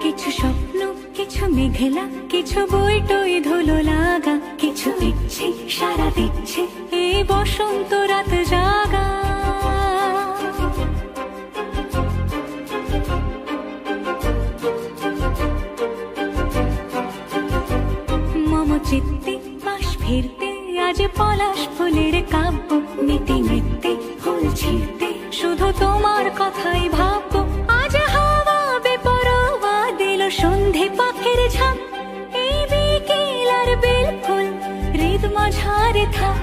কিছু স্বপ্ন, কিছু মেঘলা, কিছু বই টই ধুলো লাগা, কিছু ইচ্ছে সারা দিচ্ছে এই বসন্ত রাত জাগা। মম চিত্তে পাশ ফিরতে আজ পলাশ ফুলের কাব্য, নিতে নিতে ফুল ছিঁড়তে শুধু তোমার কথাই ভাববো। আজ হাওয়া বেপরোয়া দিল সন্ধে পাখির ঝাঁক, এই বিকেল আর বেলফুল হৃদ মাঝারে থাক।